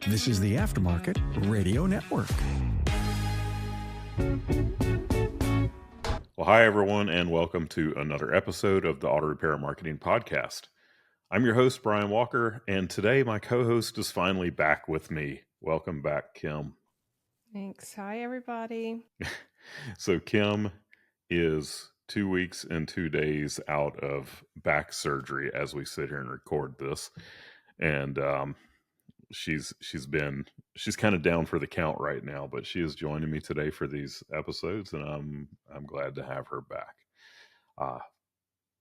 This is the Aftermarket Radio Network. Well, hi, everyone, and welcome to another episode of the Auto Repair Marketing Podcast. I'm your host, Brian Walker, and today my co-host is finally back with me. Welcome back, Kim. Thanks. Hi, everybody. So Kim is 2 weeks and 2 days out of back surgery as we sit here and record this. And she's kind of down for the count right now, but she is joining me today for these episodes, and I'm glad to have her back.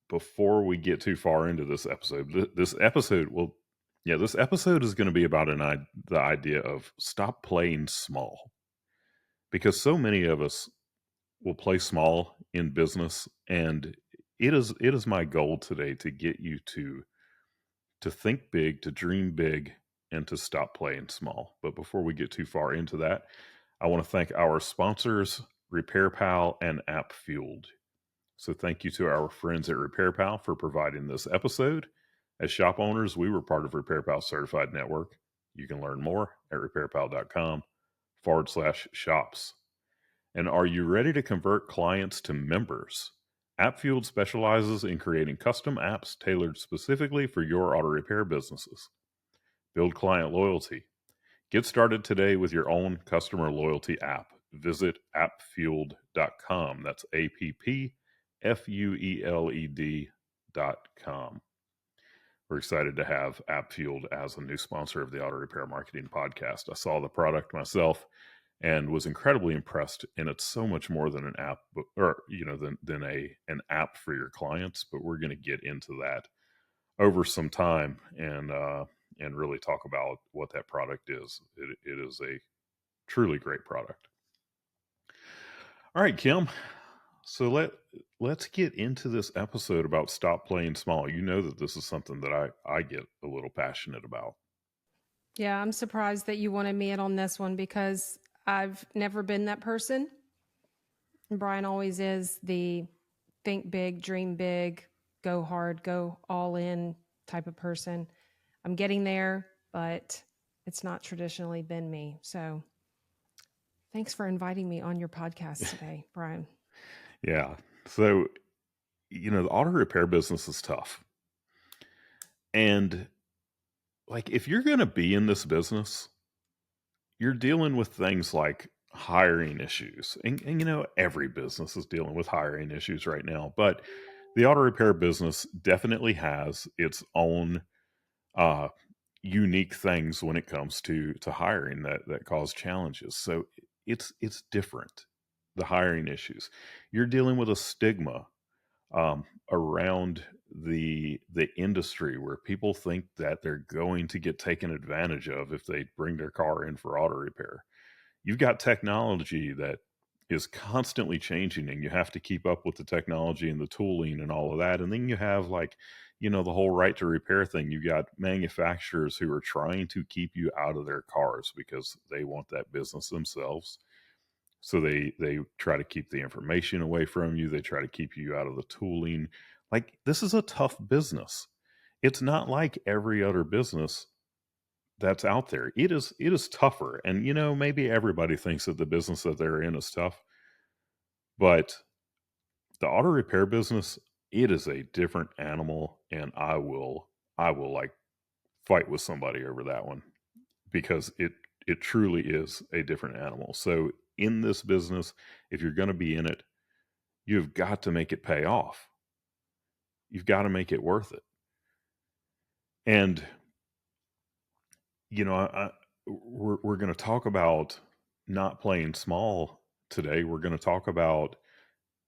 Before we get too far into this episode, this episode is going to be about the idea of stop playing small, because so many of us will play small in business, and it is my goal today to get you to think big, to dream big, and to stop playing small. But before we get too far into that, I want to thank our sponsors, RepairPal and AppFueled. So thank you to our friends at RepairPal for providing this episode. As shop owners, we were part of RepairPal Certified Network. You can learn more at repairpal.com/shops. And are you ready to convert clients to members? AppFueled specializes in creating custom apps tailored specifically for your auto repair businesses. Build client loyalty. Get started today with your own customer loyalty app. Visit appfueled.com. That's AppFueled.com. We're excited to have AppFueled as a new sponsor of the Auto Repair Marketing Podcast. I saw the product myself and was incredibly impressed. And it's so much more than an app, than an app for your clients. But we're going to get into that over some time and really talk about what that product is. It is a truly great product. All right, Kim. So let's get into this episode about stop playing small. You know that this is something that I get a little passionate about. Yeah, I'm surprised that you wanted me in on this one because I've never been that person. Brian always is the think big, dream big, go hard, go all in type of person. I'm getting there, but it's not traditionally been me. So thanks for inviting me on your podcast today, Brian. Yeah. So, the auto repair business is tough. And like, if you're going to be in this business, you're dealing with things like hiring issues. And every business is dealing with hiring issues right now. But the auto repair business definitely has its own unique things when it comes to hiring that cause challenges. So it's different. The hiring issues. You're dealing with a stigma around the industry where people think that they're going to get taken advantage of if they bring their car in for auto repair. You've got technology that is constantly changing, and you have to keep up with the technology and the tooling and all of that. And then you have the whole right to repair thing. You've got manufacturers who are trying to keep you out of their cars because they want that business themselves. So they try to keep the information away from you. They try to keep you out of the tooling. Like, this is a tough business. It's not like every other business that's out there. It is tougher. And, maybe everybody thinks that the business that they're in is tough, but the auto repair business, it is a different animal. And I will like fight with somebody over that one because it truly is a different animal. So in this business, if you're going to be in it, you've got to make it pay off. You've got to make it worth it. And, we're going to talk about not playing small today. We're going to talk about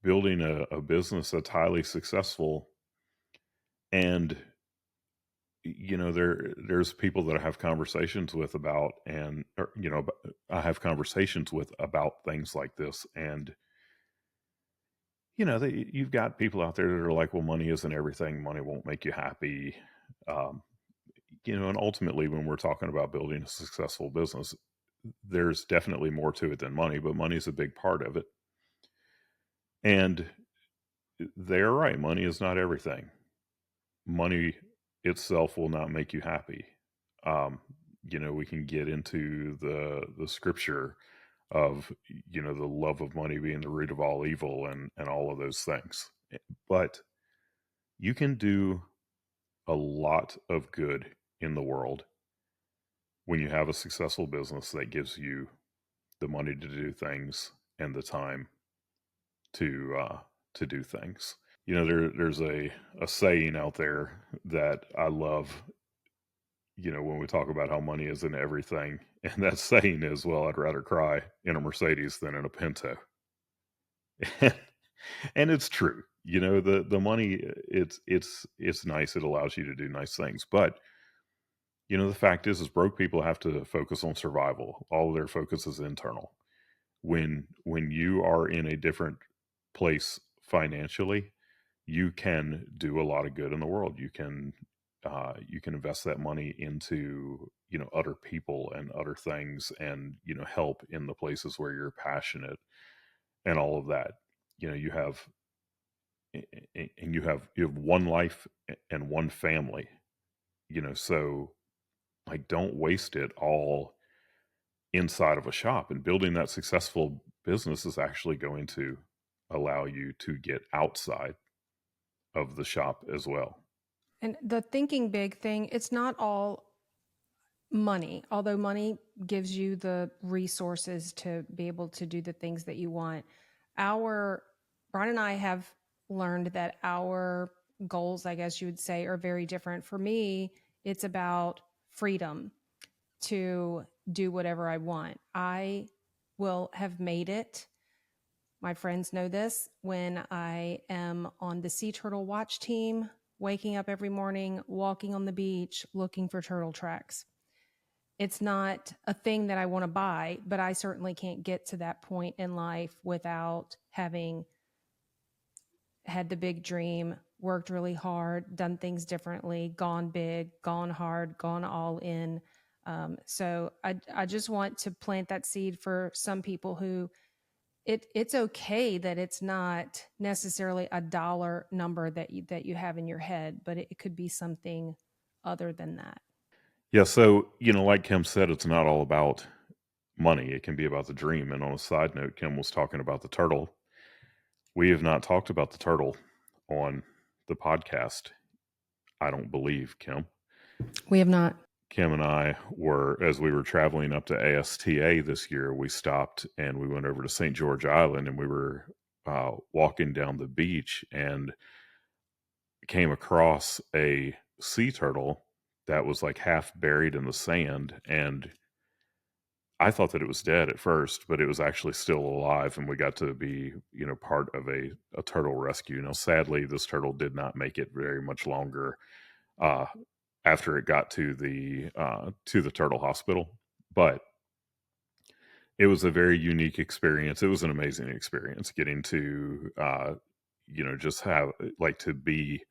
building a business that's highly successful. And, there's people that I have conversations with about, I have conversations with about things like this. And, you've got people out there that are like, well, money isn't everything. Money won't make you happy. And ultimately, when we're talking about building a successful business, there's definitely more to it than money, but money is a big part of it. And they're right. Money is not everything. Money itself will not make you happy. we can get into the scripture of, the love of money being the root of all evil and all of those things. But you can do a lot of good in the world when you have a successful business that gives you the money to do things and the time to do things. There's a saying out there that I love, when we talk about how money is in everything. And that saying is, well, I'd rather cry in a Mercedes than in a Pinto. And it's true. The money, it's nice. It allows you to do nice things. But, the fact is broke people have to focus on survival. All of their focus is internal. When you are in a different place financially, you can do a lot of good in the world. You can invest that money into other people and other things, and help in the places where you're passionate and all of that. You have and you have one life and one family. So like, don't waste it all inside of a shop. And building that successful business is actually going to allow you to get outside of the shop as well. And the thinking big thing, it's not all money, although money gives you the resources to be able to do the things that you want. Brian and I have learned that our goals, I guess you would say, are very different. For me, it's about freedom to do whatever I want. I will have made it. My friends know this, when I am on the sea turtle watch team, waking up every morning, walking on the beach, looking for turtle tracks. It's not a thing that I want to buy, but I certainly can't get to that point in life without having had the big dream, worked really hard, done things differently, gone big, gone hard, gone all in. So I just want to plant that seed for some people who it's okay that it's not necessarily a dollar number that you have in your head, but it could be something other than that. Yeah, so like Kim said, it's not all about money. It can be about the dream. And on a side note, Kim was talking about the turtle. We have not talked about the turtle on the podcast, I don't believe, Kim. We have not. Kim and I were, as we were traveling up to ASTA this year, we stopped and we went over to St. George Island, and we were walking down the beach and came across a sea turtle that was like half buried in the sand. And I thought that it was dead at first, but it was actually still alive, and we got to be, part of a turtle rescue. Now, sadly, this turtle did not make it very much longer uh, after it got to the turtle hospital, but it was a very unique experience. It was an amazing experience getting to, just have like to be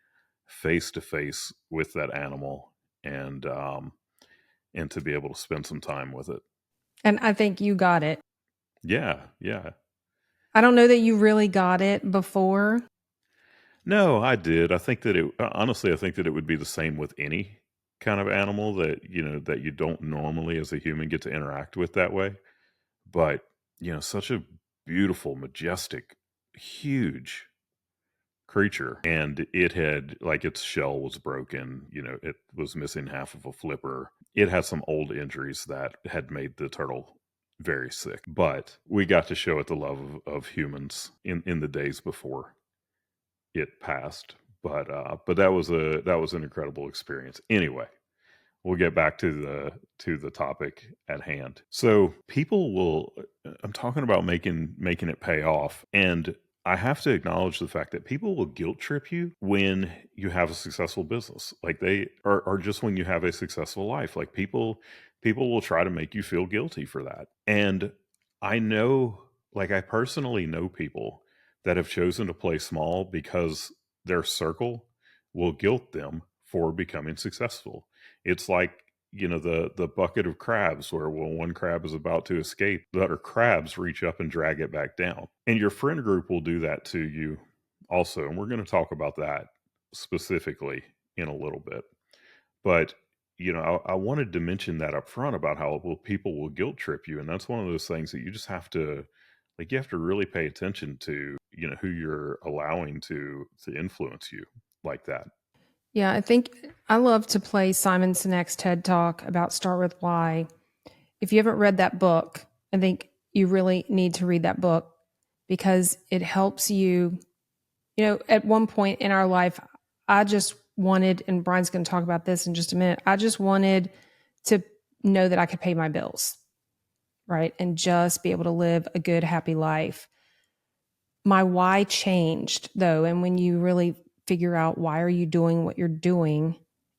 face to face with that animal, and to be able to spend some time with it. And I think you got it. Yeah, yeah. I don't know that you really got it before. No, I did. I think that honestly, I think that it would be the same with any kind of animal that, that you don't normally as a human get to interact with that way. But, such a beautiful, majestic, huge creature. And it had, like, its shell was broken, it was missing half of a flipper. It had some old injuries that had made the turtle very sick. But we got to show it the love of humans in the days before it passed. But that was an incredible experience. Anyway, we'll get back to the topic at hand. So people will, I'm talking about making it pay off, and I have to acknowledge the fact that people will guilt trip you when you have a successful business. Like they are, or just when you have a successful life. Like people will try to make you feel guilty for that. And I know, like I personally know people that have chosen to play small because their circle will guilt them for becoming successful. It's like, the bucket of crabs, where when one crab is about to escape, the other crabs reach up and drag it back down. And your friend group will do that to you also. And we're going to talk about that specifically in a little bit. But I wanted to mention that up front about how people will guilt trip you. And that's one of those things that you just have to, like, you have to really pay attention to, who you're allowing to influence you like that. Yeah, I think I love to play Simon Sinek's TED Talk about Start With Why. If you haven't read that book, I think you really need to read that book because it helps you. At one point in our life, I just wanted, and Brian's going to talk about this in just a minute, I just wanted to know that I could pay my bills, right? And just be able to live a good, happy life. My why changed though. And when you really figure out why are you doing what you're doing,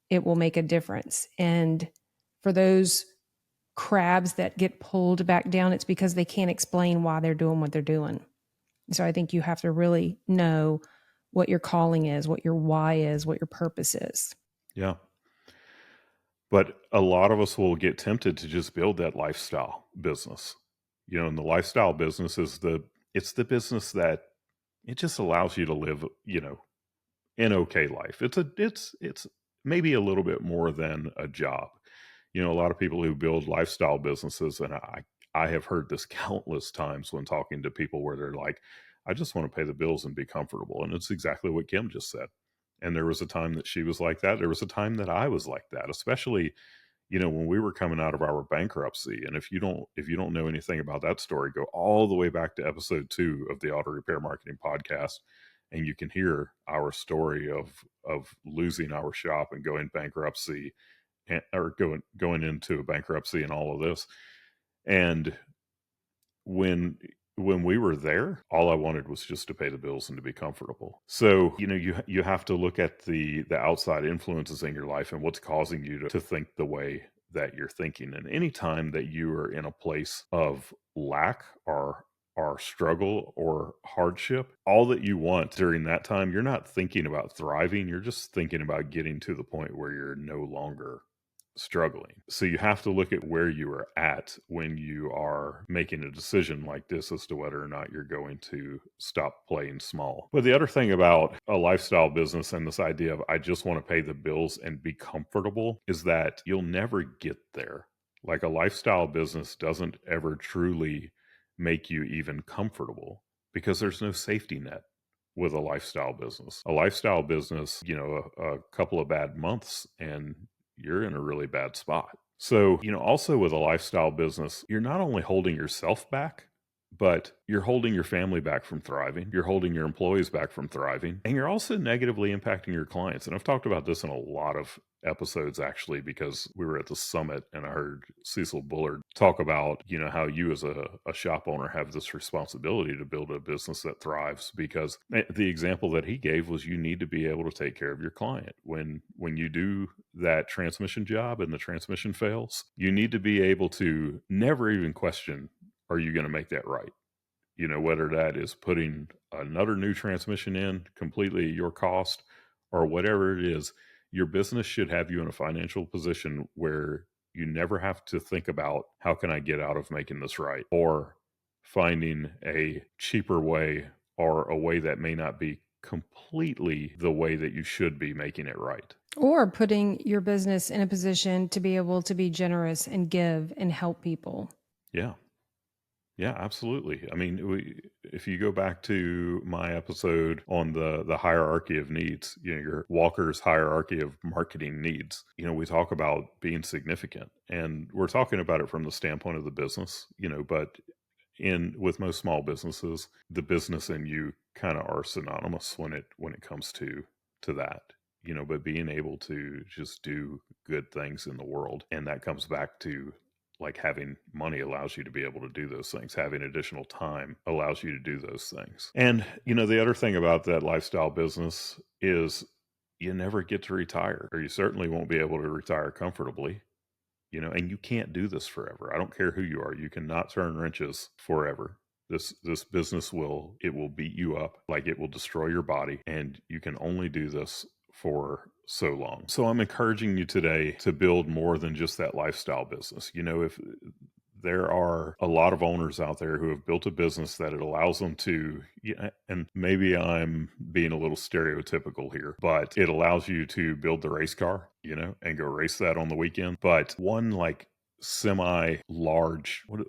it will make a difference. And for those crabs that get pulled back down, it's because they can't explain why they're doing what they're doing. So I think you have to really know what your calling is, what your why is, what your purpose is. Yeah. But a lot of us will get tempted to just build that lifestyle business. And the lifestyle business it's the business that it just allows you to live, an okay life. It's maybe a little bit more than a job. A lot of people who build lifestyle businesses, and I have heard this countless times when talking to people where they're like, I just want to pay the bills and be comfortable. And it's exactly what Kim just said. And there was a time that she was like that. There was a time that I was like that, especially, when we were coming out of our bankruptcy. And if you don't know anything about that story, go all the way back to episode 2 of the Auto Repair Marketing Podcast, and you can hear our story of losing our shop and going bankruptcy, or going into a bankruptcy and all of this. And when we were there, all I wanted was just to pay the bills and to be comfortable. So, you have to look at the outside influences in your life and what's causing you to think the way that you're thinking. And anytime that you are in a place of lack or struggle or hardship, all that you want during that time, you're not thinking about thriving. You're just thinking about getting to the point where you're no longer struggling. So you have to look at where you are at when you are making a decision like this as to whether or not you're going to stop playing small. But the other thing about a lifestyle business and this idea of I just want to pay the bills and be comfortable is that you'll never get there. Like, a lifestyle business doesn't ever truly make you even comfortable because there's no safety net with a lifestyle business. A lifestyle business, a couple of bad months and you're in a really bad spot. So, also with a lifestyle business, you're not only holding yourself back, but you're holding your family back from thriving. You're holding your employees back from thriving. And you're also negatively impacting your clients. And I've talked about this in a lot of episodes, actually, because we were at the summit and I heard Cecil Bullard talk about, how you as a shop owner have this responsibility to build a business that thrives. Because the example that he gave was you need to be able to take care of your client. When you do that transmission job and the transmission fails, you need to be able to never even question, are you going to make that right? Whether that is putting another new transmission in completely at your cost or whatever it is, your business should have you in a financial position where you never have to think about how can I get out of making this right, or finding a cheaper way or a way that may not be completely the way that you should be making it right. Or putting your business in a position to be able to be generous and give and help people. Yeah. Yeah, absolutely. I mean, if you go back to my episode on the hierarchy of needs, your Walker's hierarchy of marketing needs, we talk about being significant, and we're talking about it from the standpoint of the business, but with most small businesses, the business and you kind of are synonymous when it comes to that. But being able to just do good things in the world, and that comes back to, like, having money allows you to be able to do those things. Having additional time allows you to do those things. And, the other thing about that lifestyle business is you never get to retire, or you certainly won't be able to retire comfortably, and you can't do this forever. I don't care who you are. You cannot turn wrenches forever. This business will beat you up, like it will destroy your body, and you can only do this for so long. So I'm encouraging you today to build more than just that lifestyle business. If there are a lot of owners out there who have built a business that it allows them to, yeah, and maybe I'm being a little stereotypical here, but it allows you to build the race car, and go race that on the weekend. But one like semi large, what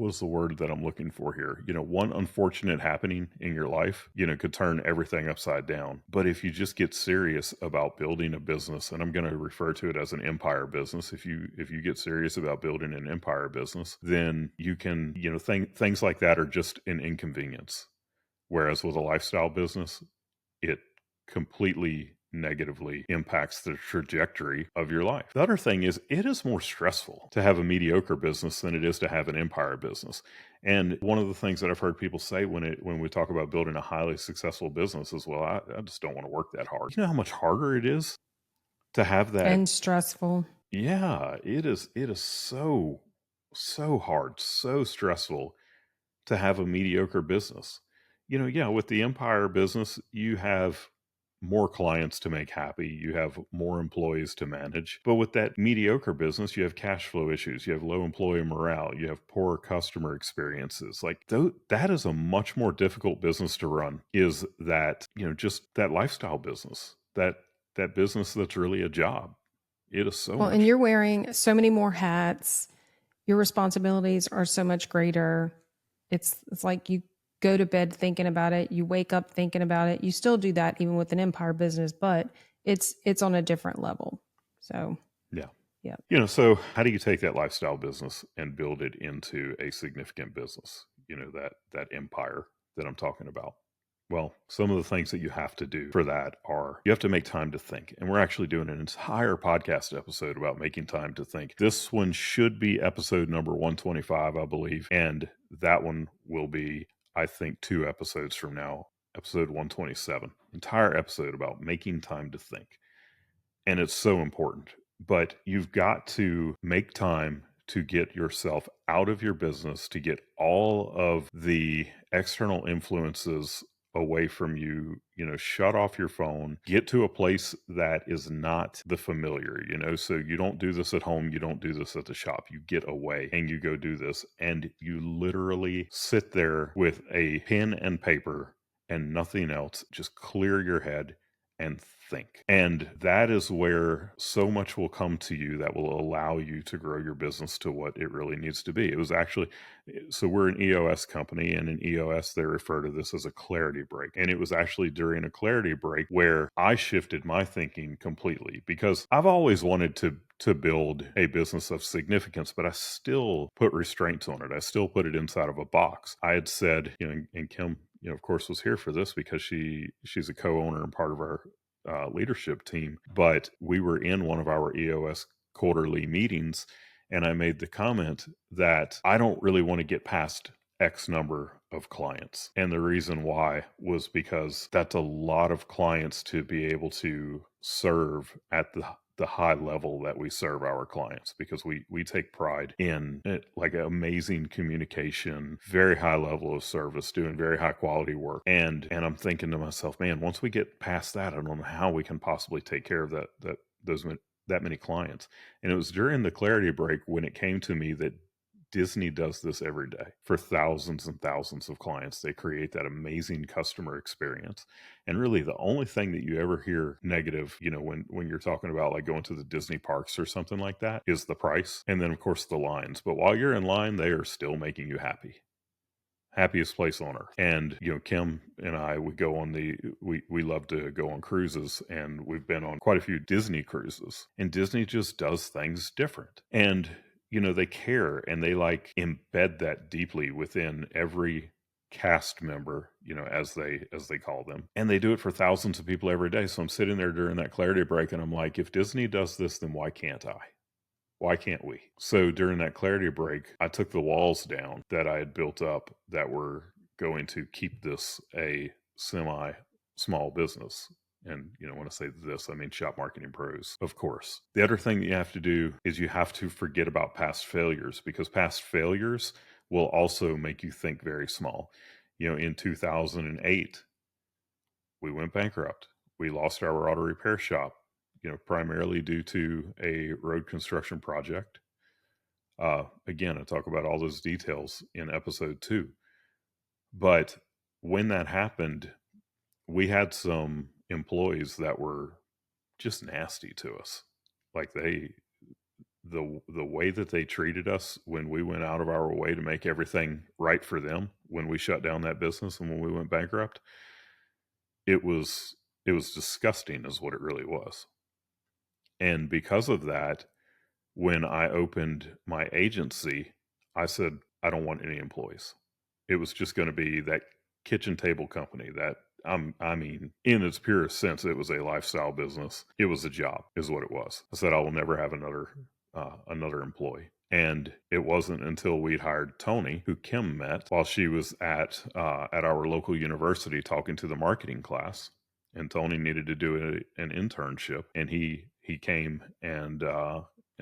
is the word that I'm looking for here? One unfortunate happening in your life, could turn everything upside down. But if you just get serious about building a business, and I'm going to refer to it as an empire business, if you get serious about building an empire business, then you can, things like that are just an inconvenience. Whereas with a lifestyle business, it completely negatively impacts the trajectory of your life. The other thing is, it is more stressful to have a mediocre business than it is to have an empire business. And one of the things that I've heard people say when we talk about building a highly successful business is, well, I just don't want to work that hard. You know how much harder it is to have that? And stressful. Yeah, it is. It is so hard, so stressful to have a mediocre business. Yeah, with the empire business, you have more clients to make happy, you have more employees to manage. But with that mediocre business, you have cash flow issues, you have low employee morale, you have poor customer experiences. Like that is a much more difficult business to run, is that, just that lifestyle business, that business that's really a job. It is so Well, and much. you're wearing so many more hats. Your responsibilities are so much greater. It's like you go to bed thinking about it, you wake up thinking about it. You still do that even with an empire business, but it's on a different level. So, Yeah. yeah. So how do you take that lifestyle business and build it into a significant business? That empire that I'm talking about. Well, some of the things that you have to do for that are, you have to make time to think. And we're actually doing an entire podcast episode about making time to think. This one should be episode number 125, I believe. And that one will be, I think, 2 episodes from now, episode 127. Entire episode about making time to think. And it's so important. But you've got to make time to get yourself out of your business, to get all of the external influences away from you, shut off your phone, get to a place that is not the familiar, so you don't do this at home, you don't do this at the shop, you get away and you go do this, and you literally sit there with a pen and paper and nothing else, just clear your head and think. And that is where so much will come to you that will allow you to grow your business to what it really needs to be. It was actually, so we're an EOS company, and in EOS, they refer to this as a clarity break. And it was actually during a clarity break where I shifted my thinking completely, because I've always wanted to build a business of significance, but I still put restraints on it. I still put it inside of a box. I had said, and Kim, of course, was here for this because she's a co-owner and part of our leadership team. But we were in one of our EOS quarterly meetings, and I made the comment that I don't really want to get past X number of clients. And the reason why was because that's a lot of clients to be able to serve at the high level that we serve our clients, because we take pride in like amazing communication, very high level of service, doing very high quality work. And I'm thinking to myself, man, once we get past that, I don't know how we can possibly take care of that many clients. And it was during the clarity break when it came to me that Disney does this every day for thousands and thousands of clients. They create that amazing customer experience. And really the only thing that you ever hear negative, when you're talking about like going to the Disney parks or something like that, is the price. And then of course the lines. But while you're in line, they are still making you happy. Happiest place on earth. And Kim and I would go on we love to go on cruises, and we've been on quite a few Disney cruises, and Disney just does things different. And they care, and they like embed that deeply within every cast member, as they call them. And they do it for thousands of people every day. So I'm sitting there during that clarity break, and I'm like, if Disney does this, then why can't I? Why can't we? So during that clarity break, I took the walls down that I had built up that were going to keep this a semi small business. And, when I say this, I mean Shop Marketing Pros, of course. The other thing that you have to do is you have to forget about past failures, because past failures will also make you think very small. In 2008, we went bankrupt. We lost our auto repair shop, primarily due to a road construction project. Again, I talk about all those details in episode 2. But when that happened, we had some employees that were just nasty to us. Like the way that they treated us when we went out of our way to make everything right for them when we shut down that business and when we went bankrupt, it was disgusting is what it really was. And because of that, when I opened my agency, I said, I don't want any employees. It was just going to be that kitchen table company that I mean, in its purest sense, it was a lifestyle business. It was a job, is what it was. I said, I will never have another employee. And it wasn't until we'd hired Tony, who Kim met while she was at our local university talking to the marketing class. And Tony needed to do an internship, and he came and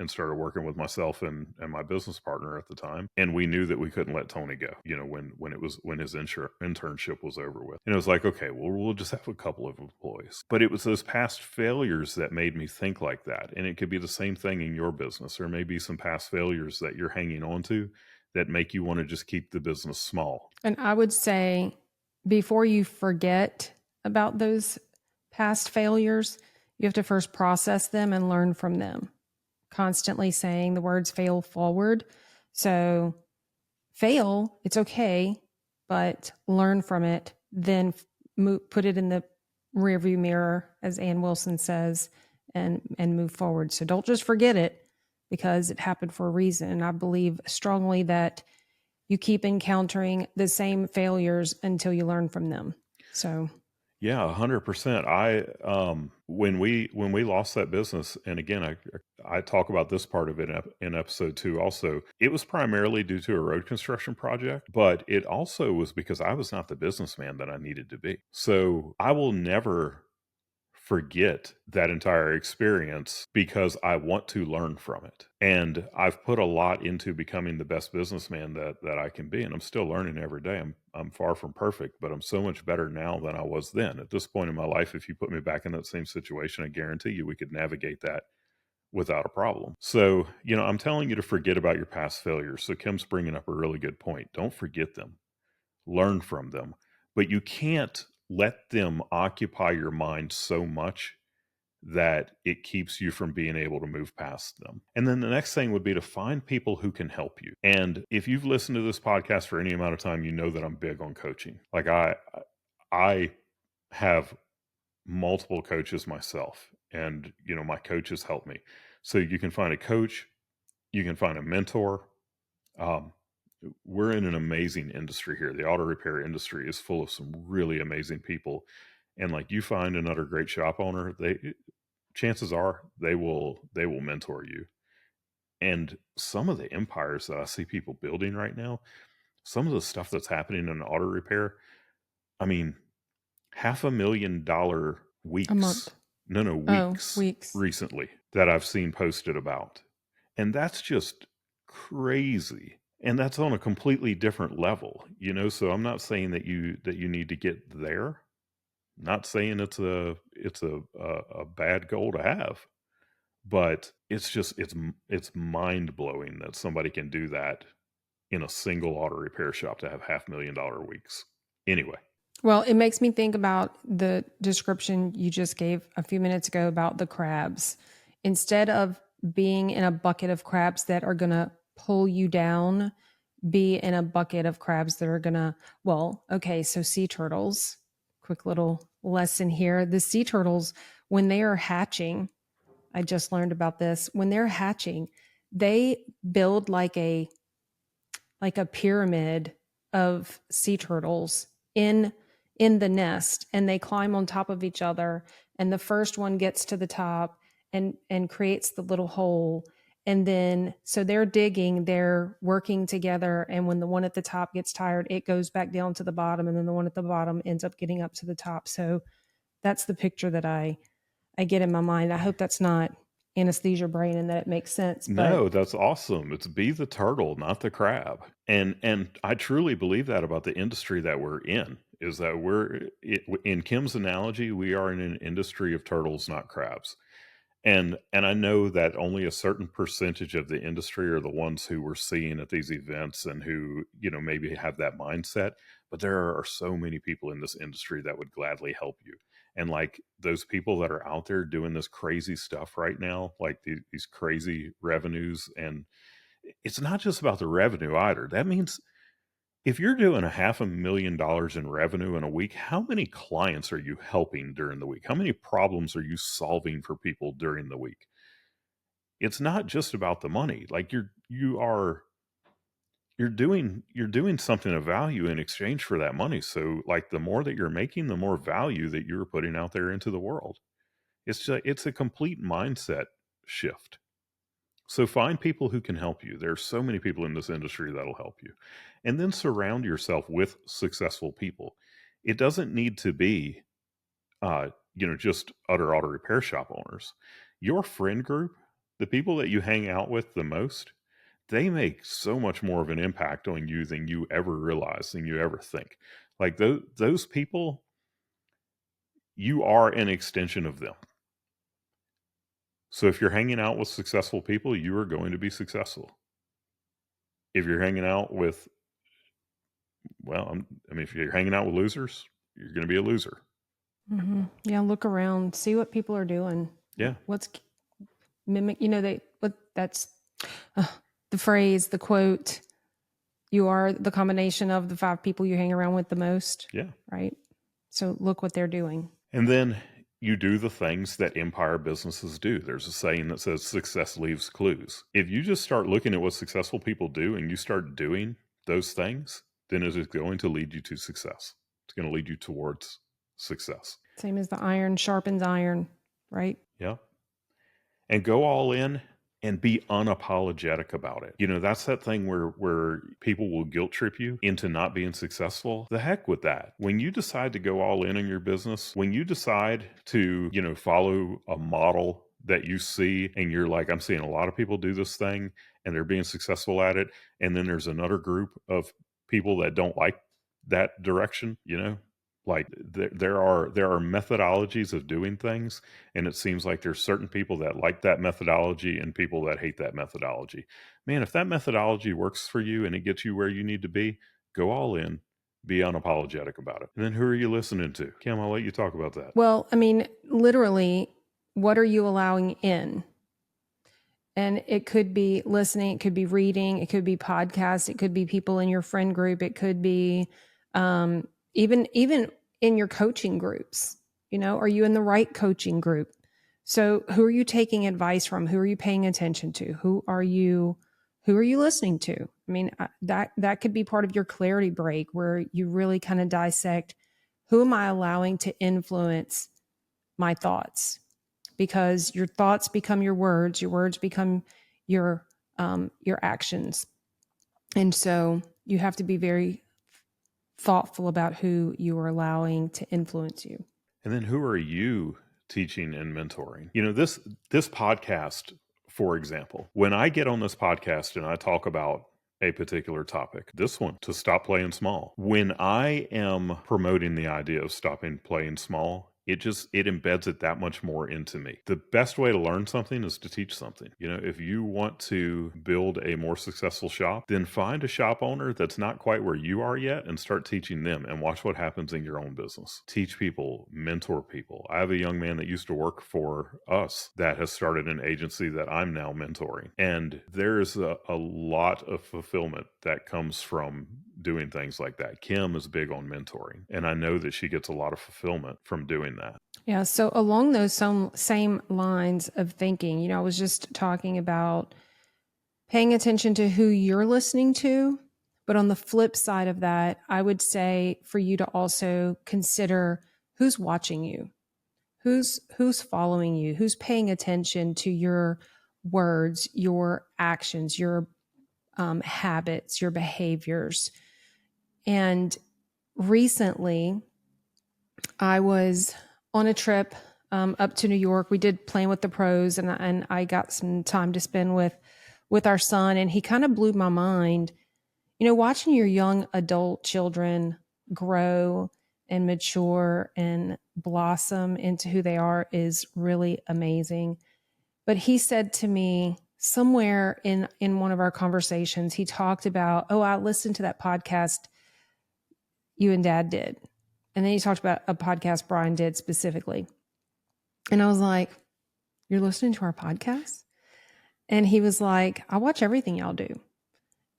started working with myself and my business partner at the time. And we knew that we couldn't let Tony go, when his internship was over with. And it was like, okay, well, we'll just have a couple of employees. But it was those past failures that made me think like that. And it could be the same thing in your business, or maybe some past failures that you're hanging on to that make you want to just keep the business small. And I would say, before you forget about those past failures, you have to first process them and learn from them. Constantly saying the words fail forward. So fail, it's okay, but learn from it, then put it in the rearview mirror, as Ann Wilson says, and move forward. So don't just forget it, because it happened for a reason. And I believe strongly that you keep encountering the same failures until you learn from them. So yeah, 100%. When we lost that business, and again, I talk about this part of it in episode 2 also, it was primarily due to a road construction project, but it also was because I was not the businessman that I needed to be. So I will never forget that entire experience because I want to learn from it. And I've put a lot into becoming the best businessman that I can be. And I'm still learning every day. I'm far from perfect, but I'm so much better now than I was then. At this point in my life, if you put me back in that same situation, I guarantee you we could navigate that without a problem. So, I'm telling you to forget about your past failures. So Kim's bringing up a really good point. Don't forget them. Learn from them. But you can't let them occupy your mind so much that it keeps you from being able to move past them. And then the next thing would be to find people who can help you. And if you've listened to this podcast for any amount of time, you know that I'm big on coaching. Like I have multiple coaches myself, and my coaches help me. So you can find a coach, you can find a mentor. We're in an amazing industry here. The auto repair industry is full of some really amazing people. And like, you find another great shop owner, chances are they will mentor you. And some of the empires that I see people building right now, some of the stuff that's happening in auto repair, I mean, $500,000 weeks. a month. No, weeks. Weeks. Recently that I've seen posted about. And that's just crazy. And that's on a completely different level, so I'm not saying that you need to get there. Not saying it's a bad goal to have, but it's mind blowing that somebody can do that in a single auto repair shop to have $500,000 weeks. Anyway. Well, it makes me think about the description you just gave a few minutes ago about the crabs. Instead of being in a bucket of crabs that are going to pull you down, be in a bucket of crabs that are going to, so sea turtles, quick little lesson here. The sea turtles, when they are hatching, I just learned about this, when they're hatching, they build like a pyramid of sea turtles in the nest, and they climb on top of each other, and the first one gets to the top and creates the little hole. And then, so they're digging, they're working together. And when the one at the top gets tired, it goes back down to the bottom. And then the one at the bottom ends up getting up to the top. So that's the picture that I get in my mind. I hope that's not anesthesia brain and that it makes sense. No, that's awesome. It's be the turtle, not the crab. And I truly believe that about the industry that we're in, is that in Kim's analogy, we are in an industry of turtles, not crabs. And I know that only a certain percentage of the industry are the ones who we're seeing at these events and who, maybe have that mindset. But there are so many people in this industry that would gladly help you. And like those people that are out there doing this crazy stuff right now, like these crazy revenues. And it's not just about the revenue either. That means if you're doing $500,000 in revenue in a week, how many clients are you helping during the week? How many problems are you solving for people during the week? It's not just about the money. Like you're doing something of value in exchange for that money. So like the more that you're making, the more value that you're putting out there into the world. It's a complete mindset shift. So find people who can help you. There are so many people in this industry that'll help you. And then surround yourself with successful people. It doesn't need to be just utter auto repair shop owners. Your friend group, the people that you hang out with the most, they make so much more of an impact on you than you ever realize, than you ever think. Like those people, you are an extension of them. So if you're hanging out with successful people, you are going to be successful. If you're hanging out with, if you're hanging out with losers, you're going to be a loser. Mm-hmm. Yeah, look around, see what people are doing. Yeah. What's mimic? That's the phrase, the quote. You are the combination of the 5 people you hang around with the most. Yeah. Right. So look what they're doing. And then you do the things that empire businesses do. There's a saying that says success leaves clues. If you just start looking at what successful people do and you start doing those things, then it is going to lead you to success. It's going to lead you towards success. Same as the iron sharpens iron, right? Yeah. And go all in and be unapologetic about it. That's that thing where people will guilt trip you into not being successful. The heck with that. When you decide to go all in your business, when you decide to, follow a model that you see and you're like, I'm seeing a lot of people do this thing and they're being successful at it. And then there's another group of people that don't like that direction, like there are methodologies of doing things, and it seems like there's certain people that like that methodology and people that hate that methodology. Man, if that methodology works for you and it gets you where you need to be, go all in, be unapologetic about it. And then who are you listening to? Kim, I'll let you talk about that. Well, literally, what are you allowing in? And it could be listening, it could be reading, it could be podcasts, it could be people in your friend group, it could be even in your coaching groups. Are you in the right coaching group? So who are you taking advice from? Who are you paying attention to? Who are you listening to? That could be part of your clarity break where you really kind of dissect, who am I allowing to influence my thoughts? Because your thoughts become your words become your actions. And so you have to be very thoughtful about who you are allowing to influence you. And then who are you teaching and mentoring? This podcast, for example, when I get on this podcast and I talk about a particular topic, this one, to stop playing small, when I am promoting the idea of stopping playing small, it embeds it that much more into me. The best way to learn something is to teach something. If you want to build a more successful shop, then find a shop owner that's not quite where you are yet and start teaching them, and watch what happens in your own business. Teach people, mentor people. I have a young man that used to work for us that has started an agency that I'm now mentoring. And there's a lot of fulfillment that comes from doing things like that. Kim is big on mentoring, and I know that she gets a lot of fulfillment from doing that. Yeah. So along those same lines of thinking, I was just talking about paying attention to who you're listening to. But on the flip side of that, I would say for you to also consider who's watching you, who's following you, who's paying attention to your words, your actions, your habits, your behaviors. And recently, I was on a trip up to New York. We did Playing with the Pros, and I got some time to spend with our son, and he kind of blew my mind. Watching your young adult children grow and mature and blossom into who they are is really amazing. But he said to me somewhere in one of our conversations, he talked about, oh, I listened to that podcast you and Dad did. And then he talked about a podcast Brian did specifically. And I was like, you're listening to our podcast? And he was like, I watch everything y'all do.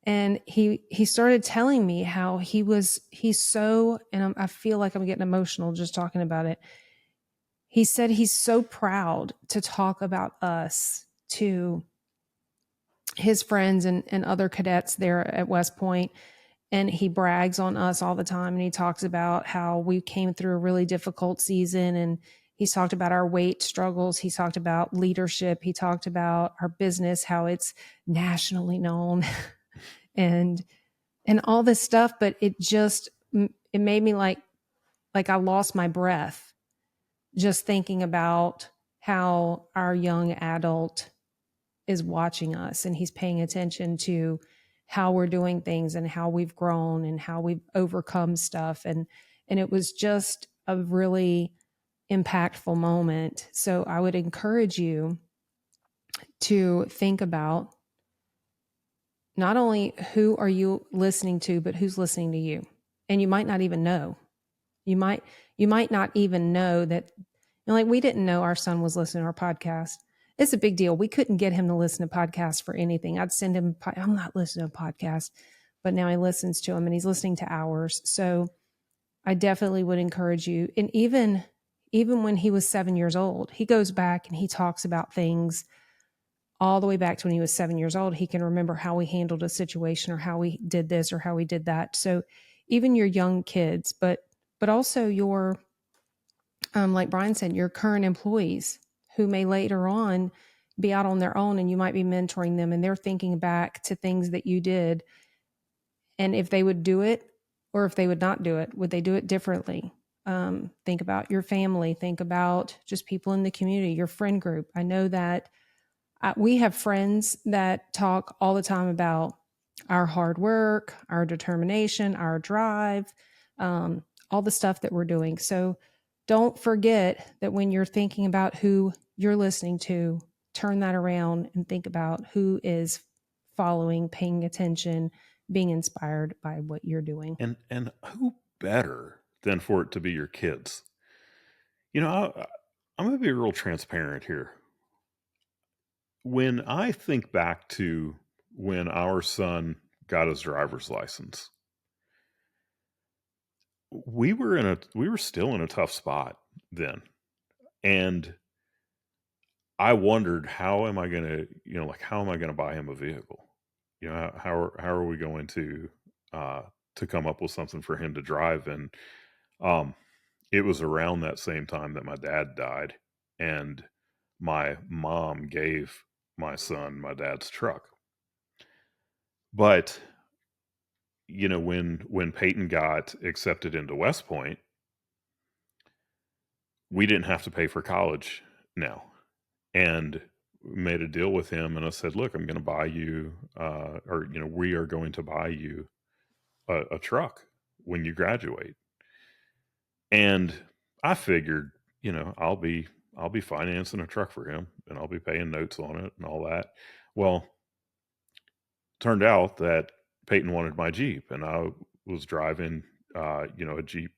And he started telling me how he's so, and I feel like I'm getting emotional just talking about it. He said he's so proud to talk about us to his friends and other cadets there at West Point. And he brags on us all the time. And he talks about how we came through a really difficult season. And he's talked about our weight struggles. He talked about leadership. He talked about our business, how it's nationally known and all this stuff. But it made me like I lost my breath just thinking about how our young adult is watching us and he's paying attention to how we're doing things and how we've grown and how we've overcome stuff. And it was just a really impactful moment. So I would encourage you to think about not only who are you listening to, but who's listening to you. And you might not even know. You might not even know that, like we didn't know our son was listening to our podcast. It's a big deal. We couldn't get him to listen to podcasts for anything. I'd send him, I'm not listening to podcasts, but now he listens to them and he's listening to ours. So I definitely would encourage you. And even when he was 7 years old, he goes back and he talks about things all the way back to when he was 7 years old. He can remember how we handled a situation or how we did this or how we did that. So even your young kids, but also your, like Brian said, your current employees who may later on be out on their own and you might be mentoring them and they're thinking back to things that you did. And if they would do it or if they would not do it, would they do it differently? Think about your family, think about just people in the community, your friend group. I know that we have friends that talk all the time about our hard work, our determination, our drive, all the stuff that we're doing. So don't forget that when you're thinking about who you're listening to, turn that around and think about who is following, paying attention, being inspired by what you're doing. And who better than for it to be your kids? I'm going to be real transparent here. When I think back to when our son got his driver's license, we were still in a tough spot then. And I wondered, how am I going to buy him a vehicle? How are we going to come up with something for him to drive? And it was around that same time that my dad died, and my mom gave my son my dad's truck. But when Peyton got accepted into West Point, we didn't have to pay for college now, and made a deal with him. And I said, look, I'm going to buy you, we are going to buy you a truck when you graduate. And I figured, I'll be financing a truck for him and I'll be paying notes on it and all that. Well, turned out that Peyton wanted my Jeep, and I was driving, a Jeep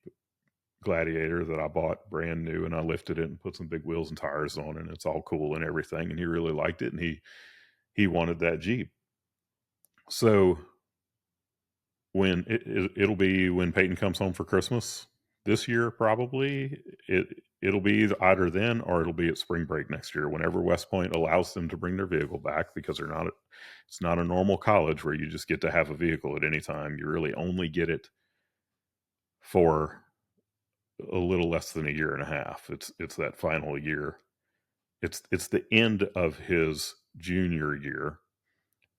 Gladiator that I bought brand new, and I lifted it and put some big wheels and tires on it, and it's all cool and everything. And he really liked it, and he wanted that Jeep. So when it'll be when Peyton comes home for Christmas this year, probably it'll be either then or it'll be at spring break next year, whenever West Point allows them to bring their vehicle back, because it's not a normal college where you just get to have a vehicle at any time. You really only get it for a little less than a year and a half. It's that final year. It's the end of his junior year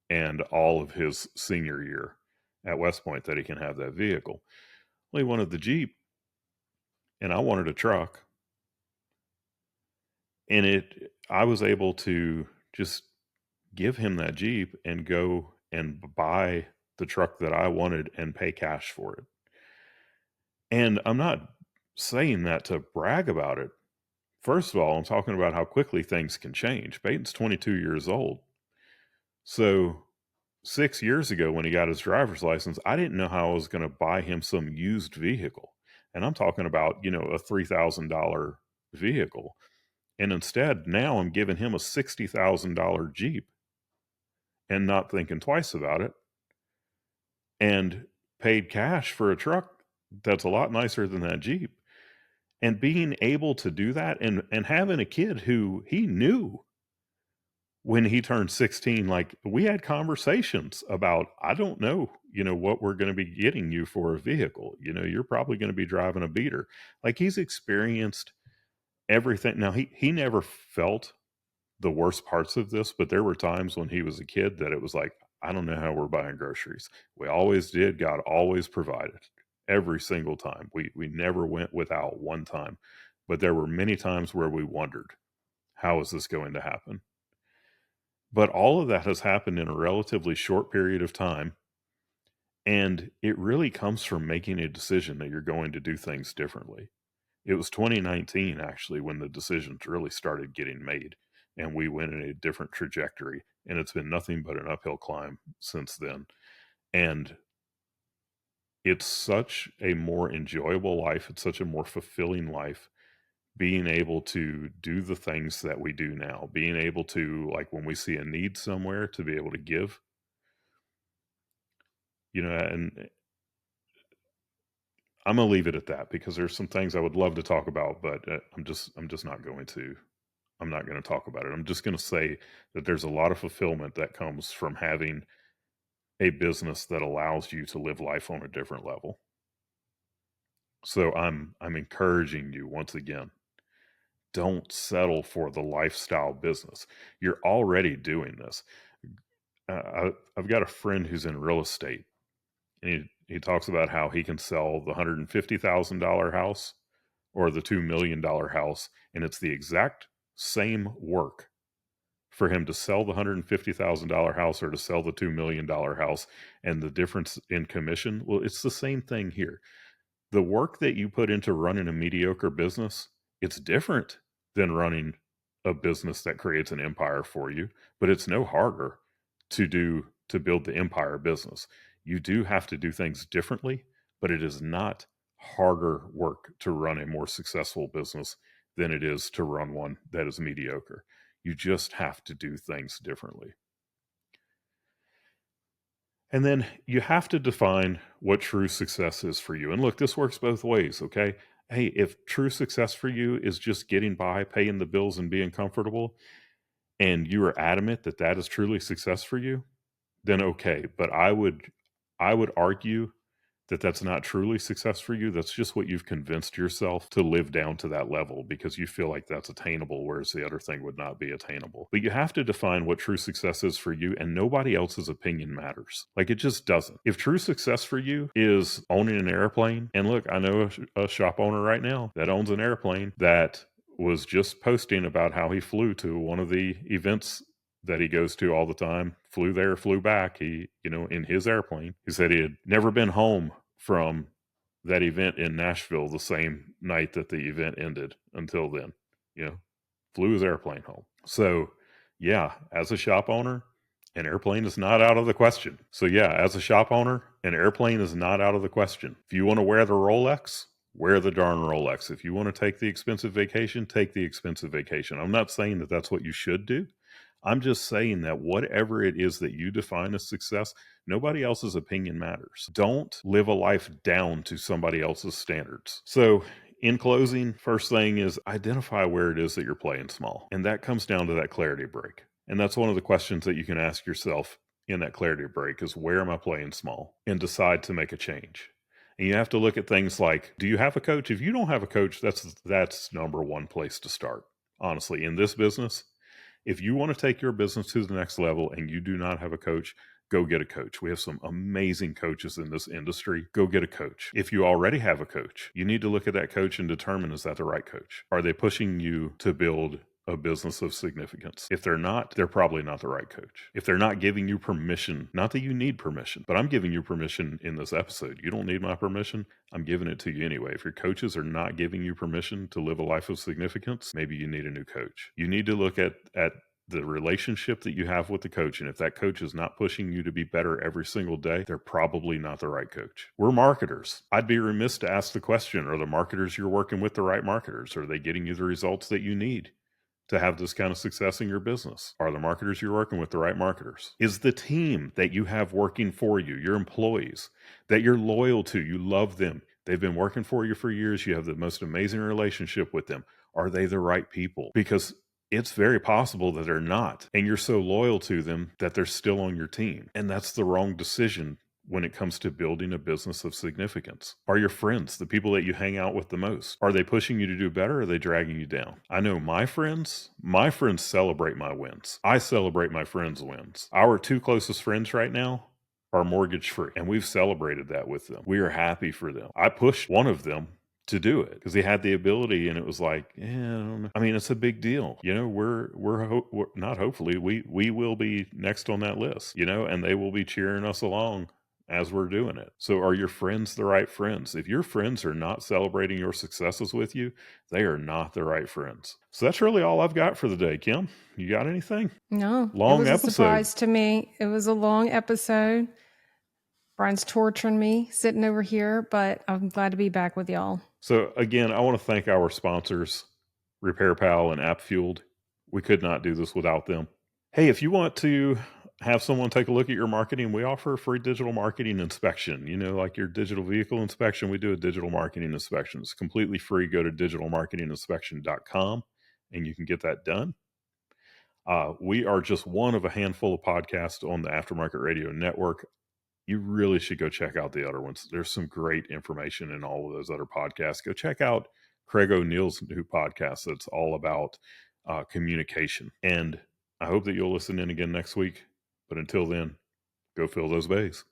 and all of his senior year at West Point that he can have that vehicle. Well, he wanted the Jeep, and I wanted a truck. And I was able to just give him that Jeep and go and buy the truck that I wanted and pay cash for it. And I'm not saying that to brag about it. first of all, I'm talking about how quickly things can change. Peyton's 22 years old. So 6 years ago when he got his driver's license, I didn't know how I was going to buy him some used vehicle. And I'm talking about, a $3,000 vehicle. And instead, now I'm giving him a $60,000 Jeep and not thinking twice about it, and paid cash for a truck that's a lot nicer than that Jeep. And being able to do that, and having a kid who he knew when he turned 16, like, we had conversations about, I don't know, what we're going to be getting you for a vehicle. You're probably going to be driving a beater. Like, he's experienced everything. Now, he never felt the worst parts of this, but there were times when he was a kid that it was like, I don't know how we're buying groceries. We always did. God always provided every single time. We never went without one time, but there were many times where we wondered, how is this going to happen? But all of that has happened in a relatively short period of time. And it really comes from making a decision that you're going to do things differently. It was 2019, actually, when the decisions really started getting made, and we went in a different trajectory. And it's been nothing but an uphill climb since then. And it's such a more enjoyable life. It's such a more fulfilling life, being able to do the things that we do now, being able to, like, when we see a need somewhere, to be able to give, and I'm gonna leave it at that because there's some things I would love to talk about, but I'm just not going to. I'm not going to talk about it. I'm just going to say that there's a lot of fulfillment that comes from having a business that allows you to live life on a different level. So I'm encouraging you once again, don't settle for the lifestyle business. You're already doing this. I've got a friend who's in real estate, and he talks about how he can sell the $150,000 house or the $2 million house, and it's the exact same work for him to sell the $150,000 house or to sell the $2 million house, and the difference in commission. Well, it's the same thing here. The work that you put into running a mediocre business, it's different than running a business that creates an empire for you, but it's no harder to build the empire business. You do have to do things differently, but it is not harder work to run a more successful business than it is to run one that is mediocre. You just have to do things differently. And then you have to define what true success is for you. And look, this works both ways, okay? Hey, if true success for you is just getting by, paying the bills, and being comfortable, and you are adamant that that is truly success for you, then okay. But I would argue that that's not truly success for you. That's just what you've convinced yourself to live down to that level because you feel like that's attainable, whereas the other thing would not be attainable. But you have to define what true success is for you, and nobody else's opinion matters. Like, it just doesn't. If true success for you is owning an airplane, and look, I know a shop owner right now that owns an airplane that was just posting about how he flew to one of the events that he goes to all the time, flew there, flew back. He, in his airplane, he said he had never been home from that event in Nashville the same night that the event ended until then, flew his airplane home. So yeah, as a shop owner, an airplane is not out of the question. So yeah, as a shop owner, an airplane is not out of the question. If you want to wear the Rolex, wear the darn Rolex. If you want to take the expensive vacation, take the expensive vacation. I'm not saying that that's what you should do. I'm just saying that whatever it is that you define as success, nobody else's opinion matters. Don't live a life down to somebody else's standards. So, in closing, first thing is identify where it is that you're playing small. And that comes down to that clarity break. And that's one of the questions that you can ask yourself in that clarity break is, where am I playing small? And decide to make a change. And you have to look at things like, do you have a coach? If you don't have a coach, that's number one place to start. Honestly, in this business, if you want to take your business to the next level and you do not have a coach, go get a coach. We have some amazing coaches in this industry. Go get a coach. If you already have a coach, you need to look at that coach and determine, is that the right coach? Are they pushing you to build a business of significance. If they're not, they're probably not the right coach. If they're not giving you permission, not that you need permission, but I'm giving you permission in this episode. You don't need my permission. I'm giving it to you anyway. If your coaches are not giving you permission to live a life of significance, maybe you need a new coach. You need to look at the relationship that you have with the coach. And if that coach is not pushing you to be better every single day, they're probably not the right coach. We're marketers. I'd be remiss to ask the question, are the marketers you're working with the right marketers? Are they getting you the results that you need to have this kind of success in your business? Are the marketers you're working with the right marketers? Is the team that you have working for you, your employees, that you're loyal to, you love them, they've been working for you for years, you have the most amazing relationship with them, are they the right people? Because it's very possible that they're not, and you're so loyal to them that they're still on your team. And that's the wrong decision when it comes to building a business of significance. Are your friends, the people that you hang out with the most, are they pushing you to do better, or are they dragging you down? I know my friends celebrate my wins. I celebrate my friends' wins. Our two closest friends right now are mortgage free, and we've celebrated that with them. We are happy for them. I pushed one of them to do it because he had the ability, and it was like, yeah, I don't know. I mean, it's a big deal. You know, we're not hopefully, we will be next on that list, you know, and they will be cheering us along as we're doing it. So are your friends the right friends? If your friends are not celebrating your successes with you, they are not the right friends. So that's really all I've got for the day. Kim, you got anything? No, Long it was episode. a surprise to me. It was a long episode. Brian's torturing me sitting over here, but I'm glad to be back with y'all. So again, I want to thank our sponsors, Repair Pal and App Fueled. We could not do this without them. Hey, if you want to have someone take a look at your marketing, we offer a free digital marketing inspection. You know, like your digital vehicle inspection, we do a digital marketing inspection. It's completely free. Go to digitalmarketinginspection.com and you can get that done. We are just one of a handful of podcasts on the Aftermarket Radio Network. You really should go check out the other ones. There's some great information in all of those other podcasts. Go check out Craig O'Neill's new podcast that's all about communication. And I hope that you'll listen in again next week. But until then, go fill those bays.